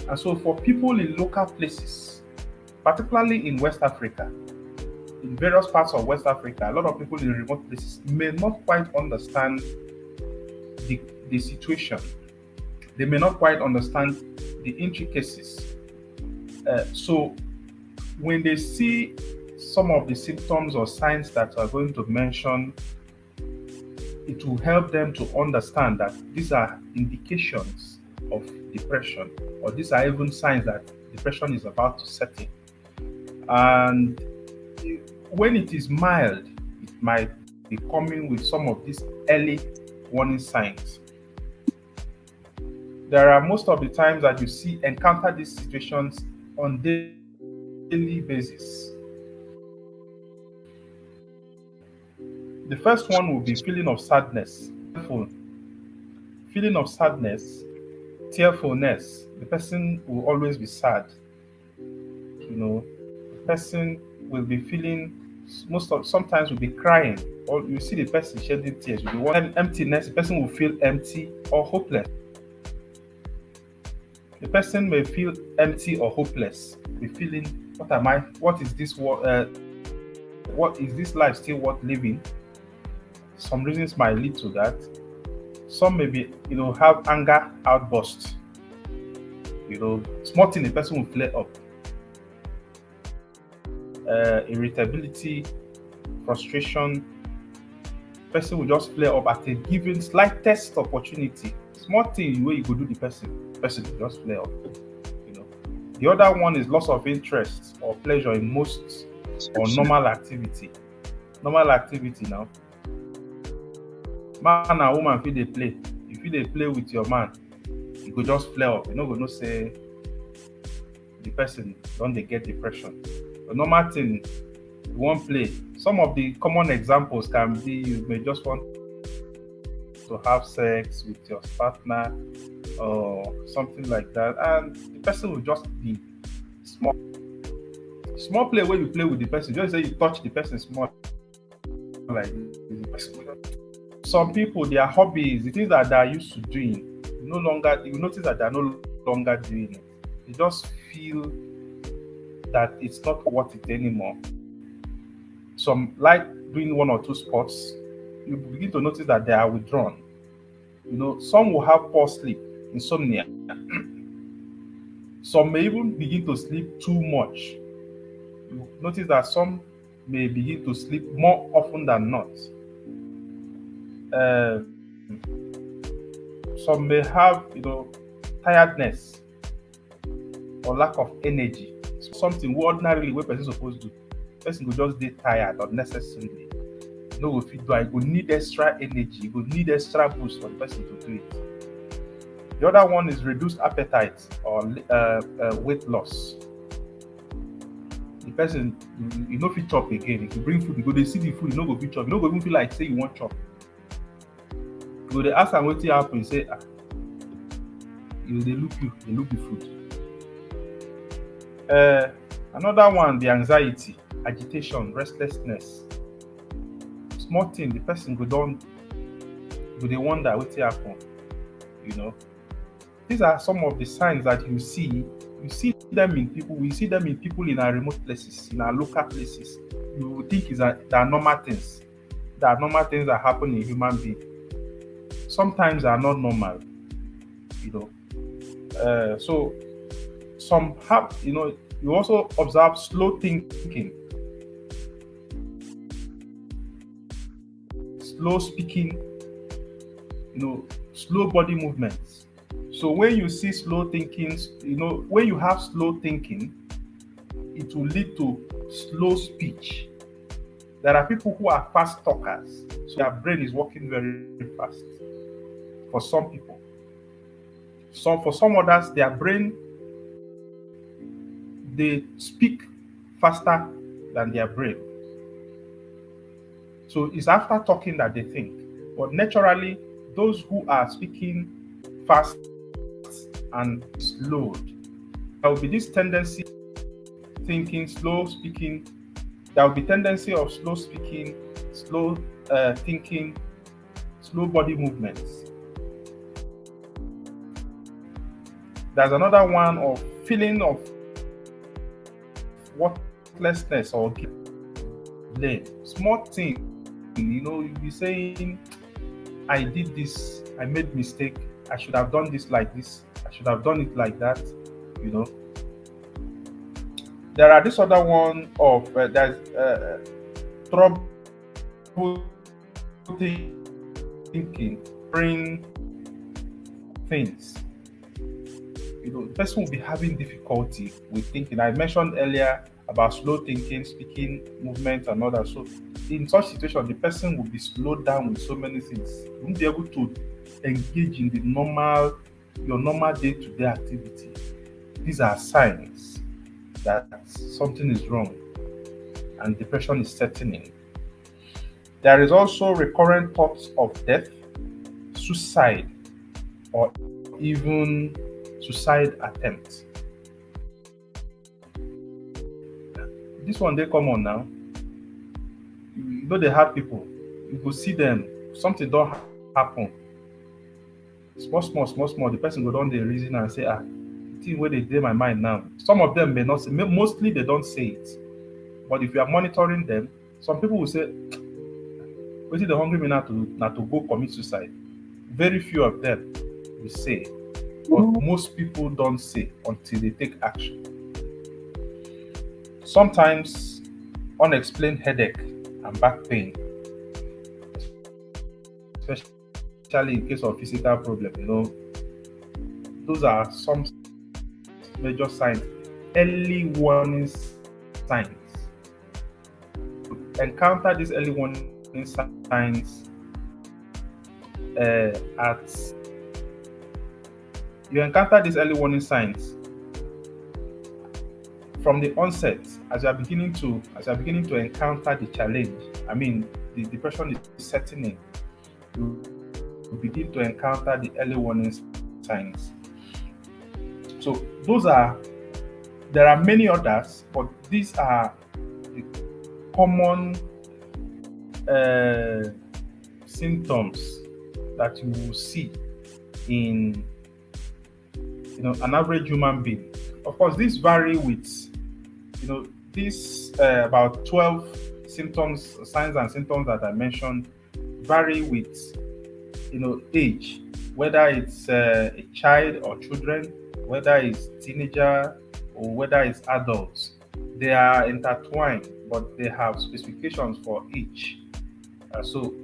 And so for people in local places, particularly in West Africa, in various parts of West Africa, a lot of people in remote places may not quite understand the, the situation. They may not quite understand the intricacies. So when they see some of the symptoms or signs that are going to mention, it will help them to understand that these are indications of depression, or these are even signs that depression is about to set in. And when it is mild, it might be coming with some of these early warning signs. There are most of the times that you see encounter these situations on daily basis. The first one will be feeling of sadness, feeling of sadness, tearfulness. The person will always be sad. The person will be feeling, most of sometimes will be crying, or you see the person shedding tears. Will be one emptiness. The person will feel empty or hopeless. The person may feel empty or hopeless. Be feeling, what am I? What is this? What is this life still worth living? Some reasons might lead to that. Some may be, have anger outburst. Small thing, the person will flare up. Irritability, frustration. Person will just flare up at a given slightest opportunity. Small thing where you go do the person will just flare up. The other one is loss of interest or pleasure in most or normal activity. Normal activity now. Man and woman fit dey play. If you dey play with your man, you go just flare up. You no go know say the person don dey get depression. The normal thing, you wan play. Some of the common examples can be you may just want to have sex with your partner or something like that, and the person will just be small play where you play with the person. Just say you touch the person small, like the person will just. Some people, their hobbies, the things that they are used to doing, you notice that they are no longer doing it. They just feel that it's not worth it anymore. Some like doing one or two sports, you begin to notice that they are withdrawn. Some will have poor sleep, insomnia. Some may even begin to sleep too much. You notice that some may begin to sleep more often than not. Uh, some may have, tiredness or lack of energy. Something ordinarily where person supposed to do. Person go just dey tired unnecessarily. No go fit do. Go need extra energy. Go need extra boost for the person to do it. The other one is reduced appetite or weight loss. The person, you no fit chop again. If you bring food, you go dey see the food, you no go fit chop. You no go even feel like say you want chop. You go dey ask am wetin happen. You say, they look the food. Another one, the anxiety, agitation, restlessness. Small thing, the person go dey wonder wetin happen. These are some of the signs that you see. You see them in people. We see them in people in our remote places, in our local places. You would think they are normal things. There are normal things that happen in human being. Sometimes they are not normal. So some have, you also observe slow thinking, slow speaking, slow body movements. So when you see slow thinking, when you have slow thinking, it will lead to slow speech. There are people who are fast talkers, so their brain is working very fast. For some people, for some others, their brain, they speak faster than their brain. So it's after talking that they think. But naturally, those who are speaking fast and slowed, there will be this tendency thinking, slow speaking. There will be tendency of slow speaking, slow thinking, slow body movements. There's another one of feeling of worthlessness or blame. Small thing, you'll be saying, I did this, I made mistake, I should have done this like this, I should have done it like that. You know, there are this other one of there's trouble thinking, bring things. The person will be having difficulty with thinking. I mentioned earlier about slow thinking, speaking, movement, and all that. So, in such situation, the person will be slowed down with so many things. You won't be able to engage in your normal day-to-day activity. These are signs that something is wrong and depression is setting in. There is also recurrent thoughts of death, suicide, or even suicide attempts. This one they come on now. They have people. You go see them. Something don't happen. Small. The person go down the reason and say, the thing where they dey my mind now. Some of them may not say. Mostly they don't say it. But if you are monitoring them, some people will say, "Wetin dey hungry me now to go commit suicide." Very few of them will say, but most people don't say until they take action. Sometimes unexplained headache and back pain, especially in case of physical problem, those are some major signs, early warning signs. Encounter these early warning signs at you encounter these early warning signs from the onset as you are beginning to encounter the challenge. I mean, the depression is setting in. You begin to encounter the early warning signs. So there are many others, but these are the common symptoms that you will see in an average human being. Of course, these vary with these about 12 signs and symptoms that I mentioned vary with age, whether it's a child or children, whether it's teenager or whether it's adults. They are intertwined, but they have specifications for each. So